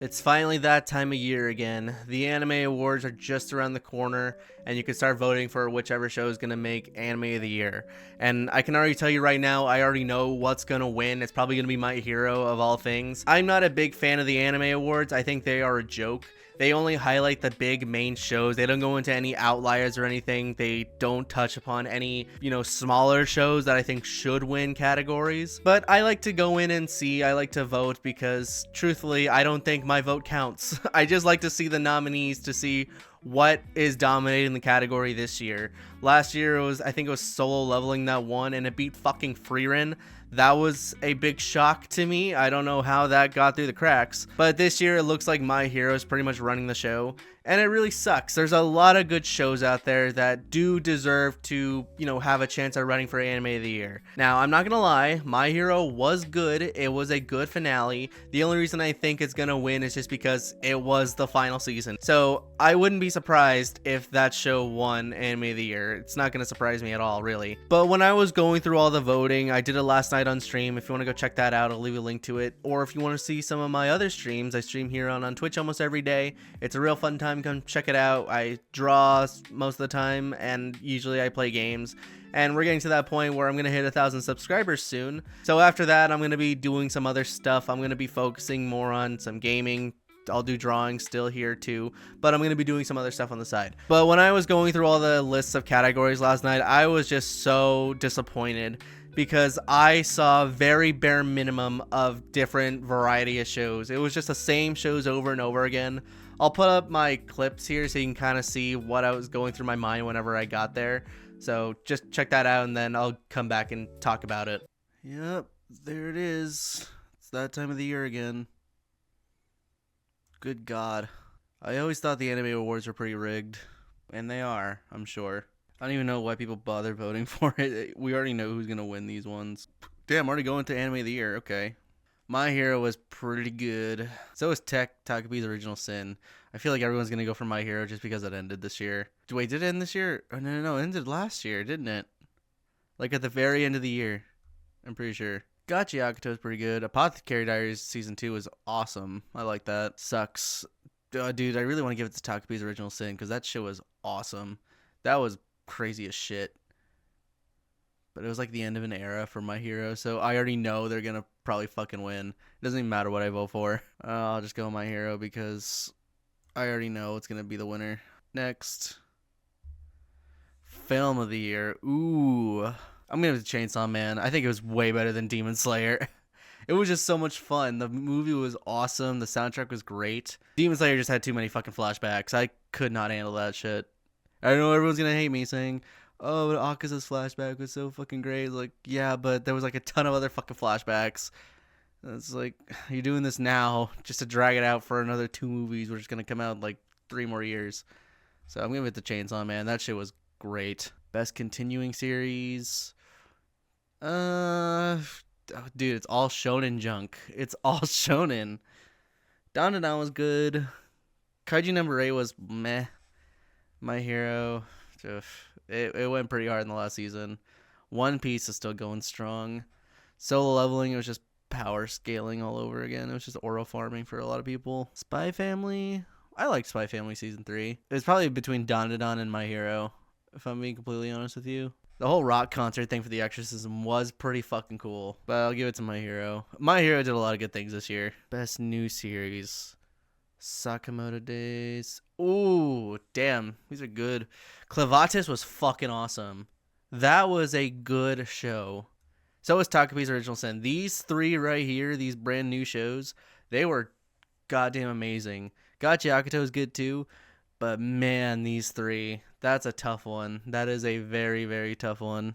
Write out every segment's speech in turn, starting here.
It's finally that time of year again. The anime awards are just around the corner, and you can start voting for whichever show is going to make anime of the year. And I can already tell you right now, I already know what's going to win. It's probably going to be My Hero of all things. I'm not a big fan of the anime awards. I think they are a joke. They only highlight the big main shows. They don't go into any outliers or anything. They don't touch upon any, smaller shows that I think should win categories. But I like to go in and see. I like to vote because, truthfully, I don't think my vote counts. I just like to see the nominees to see what is dominating the category this year. Last year I think it was Solo Leveling that won, and it beat fucking Frieren. That was a big shock to me. I don't know how that got through the cracks. But this year it looks like My Hero is pretty much running the show. And it really sucks. There's a lot of good shows out there that do deserve to, have a chance at running for Anime of the Year. Now, I'm not gonna lie, My Hero was good. It was a good finale. The only reason I think it's gonna win is just because it was the final season. So I wouldn't be surprised if that show won Anime of the Year. It's not gonna surprise me at all, really. But when I was going through all the voting, I did it last night on stream. If you want to go check that out, I'll leave a link to it. Or if you want to see some of my other streams, I stream here on Twitch almost every day. It's a real fun time. Come check it out. I draw most of the time, and usually I play games. And we're getting to that point where I'm going to hit 1,000 subscribers soon. So after that, I'm going to be doing some other stuff. I'm going to be focusing more on some gaming. I'll do drawing still here too, but I'm going to be doing some other stuff on the side. But when I was going through all the lists of categories last night, I was just so disappointed because I saw very bare minimum of different variety of shows. It was just the same shows over and over again. I'll put up my clips here so you can kind of see what I was going through my mind whenever I got there. So just check that out, and then I'll come back and talk about it. Yep, there it is. It's that time of the year again. Good God. I always thought the anime awards were pretty rigged. And they are, I'm sure. I don't even know why people bother voting for it. We already know who's going to win these ones. Damn, I'm already going to anime of the year. Okay. My Hero was pretty good. So was Takabi's Original Sin. I feel like everyone's going to go for My Hero just because it ended this year. Wait, did it end this year? Oh, no. It ended last year, didn't it? Like at the very end of the year. I'm pretty sure. Gachi Yakuto is pretty good. Apothecary Diaries Season 2 is awesome. I like that. Sucks. Dude, I really want to give it to Takabi's Original Sin because that shit was awesome. That was crazy as shit. But it was like the end of an era for My Hero, so I already know they're going to probably fucking win. It doesn't even matter what I vote for. I'll just go My Hero because I already know it's going to be the winner. Next. Film of the Year. Ooh. I'm going to give it to Chainsaw Man. I think it was way better than Demon Slayer. It was just so much fun. The movie was awesome. The soundtrack was great. Demon Slayer just had too many fucking flashbacks. I could not handle that shit. I know everyone's going to hate me saying, oh, but Akaza's flashback was so fucking great. Like, yeah, but there was like a ton of other fucking flashbacks. It's like, you're doing this now just to drag it out for another 2 movies, which is going to come out in like 3 more years. So I'm going to give it to Chainsaw Man. That shit was great. Best continuing series. Dude, it's all shonen junk. It's all shonen. Dandadan was good. Kaiju number 8 was meh. My Hero, it went pretty hard in the last season. One Piece is still going strong. Solo Leveling, it was just power scaling all over again. It was just oral farming for a lot of people. Spy Family, I liked Spy Family Season 3. It was probably between Dandadan and My Hero, if I'm being completely honest with you. The whole rock concert thing for the exorcism was pretty fucking cool. But I'll give it to My Hero. My Hero did a lot of good things this year. Best new series. Sakamoto Days. Ooh, damn. These are good. Clavatis was fucking awesome. That was a good show. So was Takabi's Original Sin. These 3 right here, these brand new shows, they were goddamn amazing. Gachi Yakuto is good too. But man, these 3, that's a tough one. That is a very, very tough one.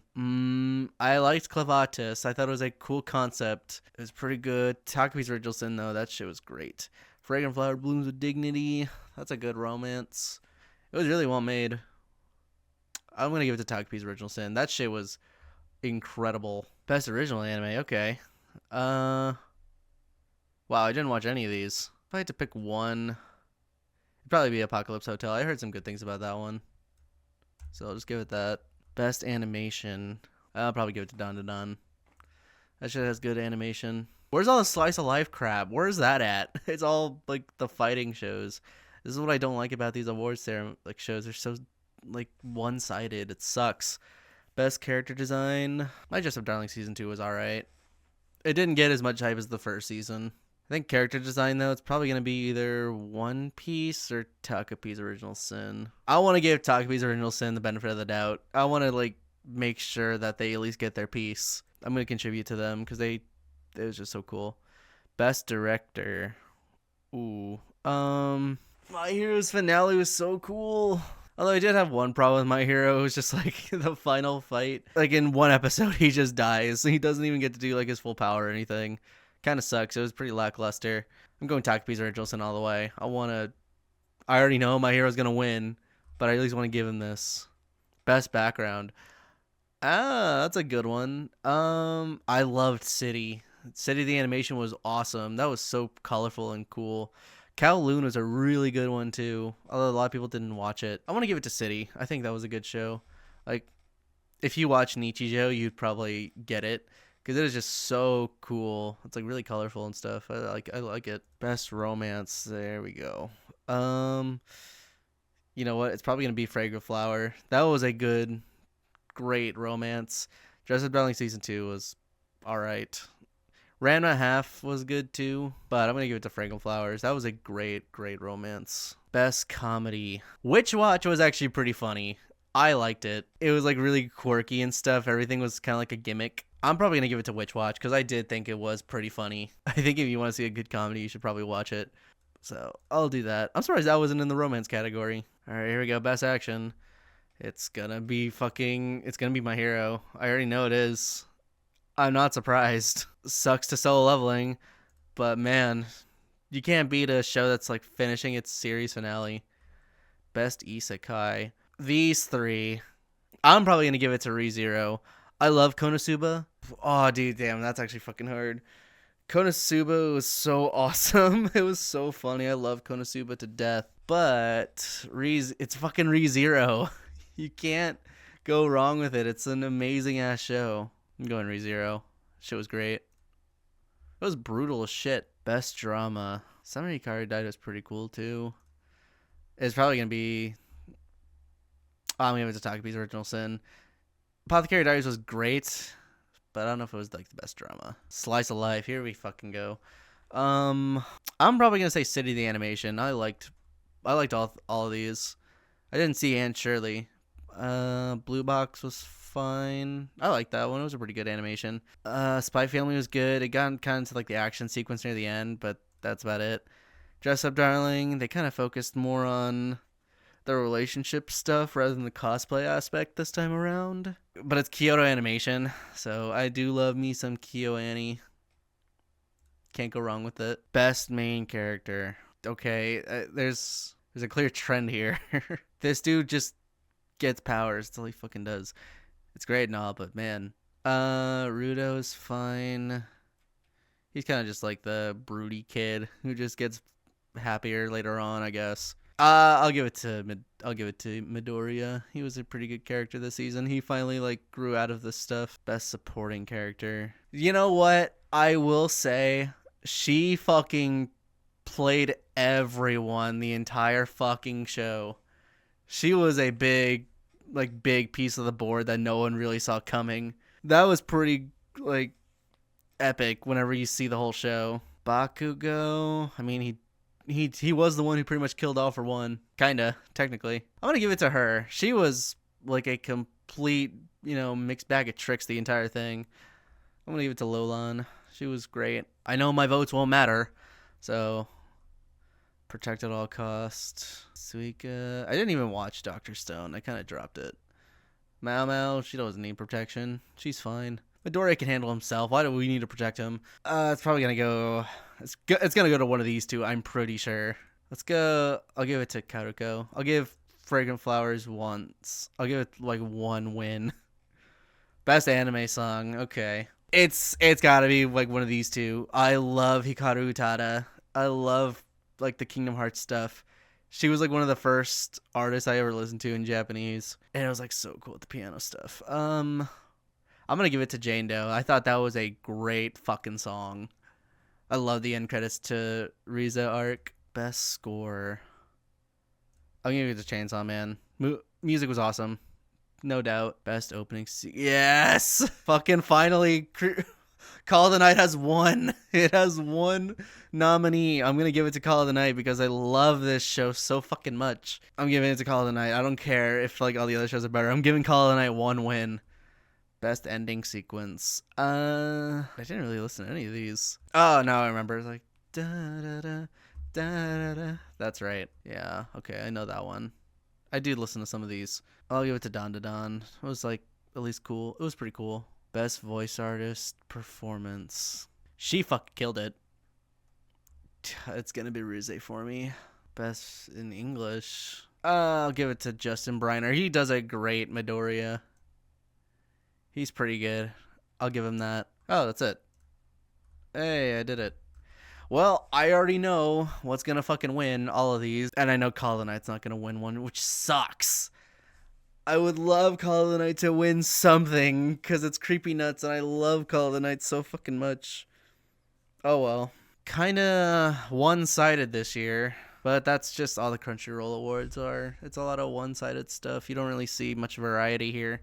I liked Clavatis. I thought it was a cool concept. It was pretty good. Takabi's Original Sin, though, that shit was great. Fragrant Flower Blooms with Dignity. That's a good romance. It was really well made. I'm going to give it to Takabi's Original Sin. That shit was incredible. Best original anime. Okay. Wow, I didn't watch any of these. If I had to pick one, it'd probably be Apocalypse Hotel. I heard some good things about that one. So I'll just give it that. Best animation. I'll probably give it to Dandadan. That shit has good animation. Where's all the slice of life crap? Where's that at? It's all like the fighting shows. This is what I don't like about these awards like shows. They're so like one-sided. It sucks. Best character design. My Dress Up Darling season 2 was alright. It didn't get as much hype as the first season. I think character design, though, it's probably going to be either One Piece or Takapi's Original Sin. I want to give Takapi's Original Sin the benefit of the doubt. I want to, like, make sure that they at least get their piece. I'm going to contribute to them because it was just so cool. Best director. Ooh. My Hero's finale was so cool. Although I did have one problem with My Hero. It was just like the final fight. Like in one episode, he just dies. He doesn't even get to do like his full power or anything. Kind of sucks. It was pretty lackluster. I'm going Takapi's Original Sin all the way. I already know My Hero's going to win, but I at least want to give him this. Best background. That's a good one. I loved City. City the animation was awesome. That was so colorful and cool. Kowloon was a really good one too, although a lot of people didn't watch it. I want to give it to City. I think that was a good show. Like, if you watch Nichijou, you'd probably get it because it is just so cool. It's like really colorful and stuff. I like it. Best romance. There we go. You know what? It's probably gonna be Fragrant Flower. That was a great romance. Dress Up Darling season 2 was all right. Ranma Half was good too, but I'm gonna give it to Fragrant Flowers. That was a great romance. Best comedy. Witch Watch was actually pretty funny. I liked it. It was like really quirky and stuff. Everything was kind of like a gimmick. I'm probably gonna give it to Witch Watch because I did think it was pretty funny. I think if you want to see a good comedy, you should probably watch it. So I'll do that. I'm surprised that wasn't in the romance category. All right, here we go. Best action. It's gonna be My Hero. I already know it is. I'm not surprised. Sucks to Solo Leveling, but man, you can't beat a show that's like finishing its series finale. Best Isekai. These three. I'm probably going to give it to ReZero. I love Konosuba. Oh, dude, damn, that's actually fucking hard. Konosuba was so awesome. It was so funny. I love Konosuba to death. But it's fucking ReZero. You can't go wrong with it. It's an amazing ass show. I'm going ReZero. Shit was great. It was brutal as shit. Best drama. Summer Hikaru Died was pretty cool too. It's probably gonna be. I'm gonna give it to Takapi's Original Sin. Apothecary Diaries was great, but I don't know if it was like the best drama. Slice of Life. Here we fucking go. I'm probably gonna say City the animation. I liked all of these. I didn't see Anne Shirley. Blue Box was fine. I liked that one. It was a pretty good animation. Spy Family was good. It got kind of to like the action sequence near the end, but that's about it. Dress Up Darling, they kind of focused more on the relationship stuff rather than the cosplay aspect this time around. But it's Kyoto Animation, so I do love me some KyoAni. Can't go wrong with it. Best main character. Okay, there's a clear trend here. This dude just gets powers. That's all he fucking does. It's great and all, but man. Rudo's fine. He's kind of just like the broody kid who just gets happier later on, I guess. I'll give it to Midoriya. He was a pretty good character this season. He finally like grew out of this stuff. Best supporting character. You know what? I will say she fucking played everyone the entire fucking show. She was a big piece of the board that no one really saw coming. That was pretty like epic whenever you see the whole show. Bakugo, I mean he was the one who pretty much killed all for one. Kinda, technically. I'm gonna give it to her. She was like a complete, mixed bag of tricks the entire thing. I'm gonna give it to Lolan. She was great. I know my votes won't matter, so protect at all costs. Suika. I didn't even watch Dr. Stone. I kind of dropped it. Mao Mao, she doesn't need protection. She's fine. Midoriya can handle himself. Why do we need to protect him? It's probably gonna go. It's gonna go to one of these two. I'm pretty sure. Let's go. I'll give it to Karuko. I'll give Fragrant Flowers once. I'll give it like one win. Best anime song. Okay. It's gotta be like one of these two. I love Hikaru Utada. I love like the Kingdom Hearts stuff. She was like one of the first artists I ever listened to in Japanese, and it was like so cool with the piano stuff. I'm gonna give it to Jane Doe. I thought that was a great fucking song. I love the end credits to Riza arc. Best score. I'm gonna give it to Chainsaw Man. Music was awesome. No doubt. Best opening yes! Fucking finally. Call of the Night has one. It has one nominee. I'm gonna give it to Call of the Night because I love this show so fucking much. I'm giving it to Call of the Night. I don't care if like all the other shows are better. I'm giving Call of the Night one win. Best ending sequence. I didn't really listen to any of these. Oh, now I remember. It's like da da da da da. That's right. Yeah. Okay, I know that one. I did listen to some of these. I'll give it to Don Da Don. It was like at least cool. It was pretty cool. Best voice artist performance. She fucking killed it. It's gonna be Rize for me. Best in English. I'll give it to Justin Briner. He does a great Midoriya. He's pretty good. I'll give him that. Oh, that's it. Hey, I did it. Well, I already know what's gonna fucking win all of these, and I know Call of the Night's not gonna win one, which sucks. I would love Call of the Night to win something, because it's Creepy Nuts, and I love Call of the Night so fucking much. Oh well. Kinda one-sided this year, but that's just all the Crunchyroll awards are. It's a lot of one-sided stuff. You don't really see much variety here.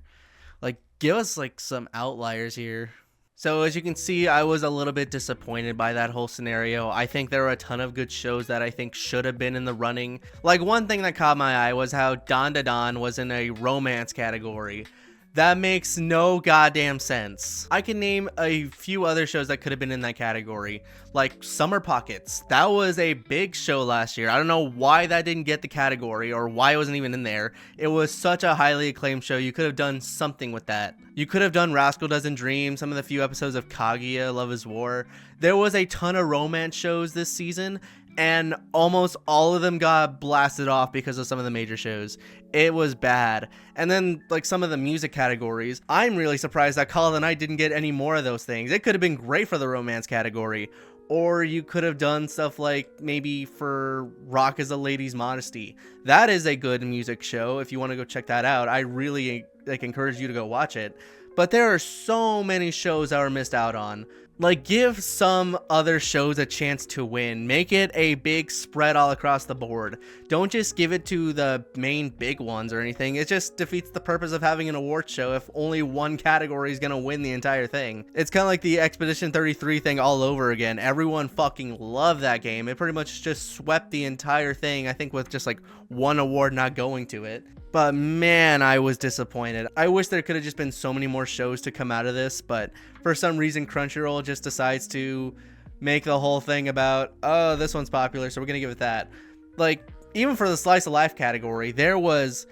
Like, give us, like, some outliers here. So, as you can see, I was a little bit disappointed by that whole scenario. I think there were a ton of good shows that I think should have been in the running. Like, one thing that caught my eye was how Don Da Don was in a romance category. That makes no goddamn sense. I can name a few other shows that could have been in that category, like Summer Pockets. That was a big show last year. I don't know why that didn't get the category or why it wasn't even in there. It was such a highly acclaimed show. You could have done something with that. You could have done Rascal Doesn't Dream, some of the few episodes of Kaguya, Love is War. There was a ton of romance shows this season, and almost all of them got blasted off because of some of the major shows. It was bad. And then, like, some of the music categories, I'm really surprised that Call of the Night didn't get any more of those things. It could have been great for the romance category. Or you could have done stuff like maybe for Rock is a Lady's Modesty. That is a good music show. If you want to go check that out, I really encourage you to go watch it. But there are so many shows that were missed out on. Like, give some other shows a chance to win. Make it a big spread all across the board. Don't just give it to the main big ones or anything. It just defeats the purpose of having an award show if only one category is going to win the entire thing. It's kind of like the Expedition 33 thing all over again. Everyone fucking loved that game. It pretty much just swept the entire thing, I think, with just like one award not going to it. But man, I was disappointed. I wish there could have just been so many more shows to come out of this, but for some reason Crunchyroll just decides to make the whole thing about, oh, this one's popular, so we're gonna give it that. Like, even for the slice of life category, there was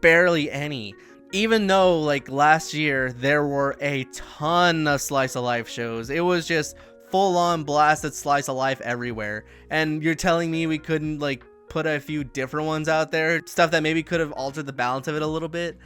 barely any. Even though, like, last year, there were a ton of slice of life shows. It was just full-on blasted slice of life everywhere. And you're telling me we couldn't, like, put a few different ones out there, stuff that maybe could have altered the balance of it a little bit?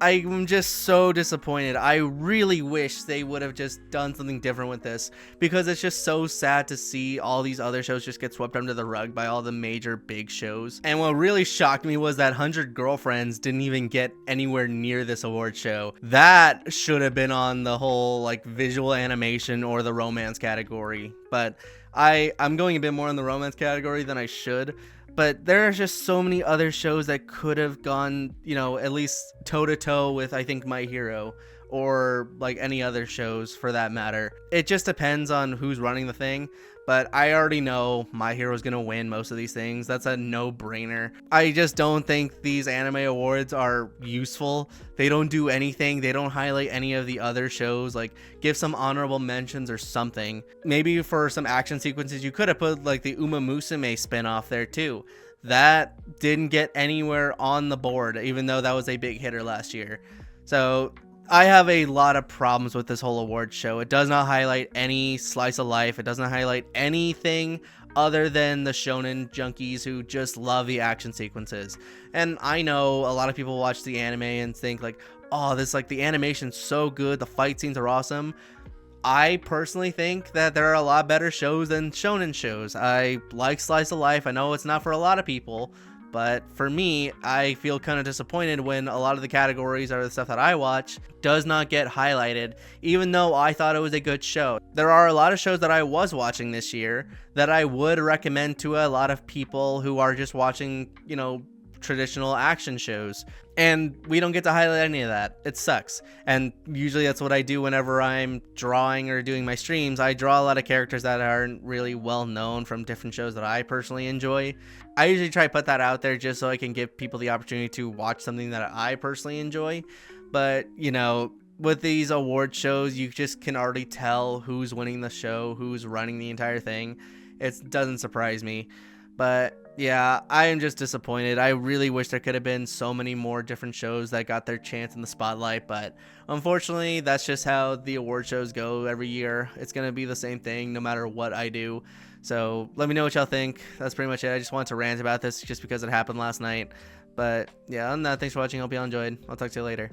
I'm just so disappointed. I really wish they would have just done something different with this, because it's just so sad to see all these other shows just get swept under the rug by all the major big shows. And what really shocked me was that 100 Girlfriends didn't even get anywhere near this award show. That should have been on the whole like visual animation or the romance category, but I'm going a bit more in the romance category than I should. But there are just so many other shows that could have gone, you know, at least toe-to-toe with, I think, My Hero, or like any other shows for that matter. It just depends on who's running the thing, but I already know My Hero is going to win most of these things. That's a no-brainer. I just don't think these anime awards are useful. They don't do anything. They don't highlight any of the other shows. Like, give some honorable mentions or something. Maybe for some action sequences, you could have put like the Uma Musume spinoff there too. That didn't get anywhere on the board, even though that was a big hitter last year. So I have a lot of problems with this whole award show. It does not highlight any slice of life. It doesn't highlight anything other than the shonen junkies who just love the action sequences. And I know a lot of people watch the anime and think like, oh, this, like, the animation's so good, the fight scenes are awesome. I personally think that there are a lot better shows than shonen shows. I like slice of life. I know it's not for a lot of people, But for me, I feel kind of disappointed when a lot of the categories or the stuff that I watch does not get highlighted, even though I thought it was a good show. There are a lot of shows that I was watching this year that I would recommend to a lot of people who are just watching, traditional action shows, and we don't get to highlight any of that. It sucks. And usually that's what I do whenever I'm drawing or doing my streams. I draw a lot of characters that aren't really well known from different shows that I personally enjoy. I usually try to put that out there just so I can give people the opportunity to watch something that I personally enjoy. But with these award shows, you just can already tell who's winning the show, who's running the entire thing. It doesn't surprise me. But yeah, I am just disappointed. I really wish there could have been so many more different shows that got their chance in the spotlight, but unfortunately, that's just how the award shows go every year. It's going to be the same thing no matter what I do. So let me know what y'all think. That's pretty much it. I just wanted to rant about this just because it happened last night. But yeah, other than that, thanks for watching. Hope y'all enjoyed. I'll talk to you later.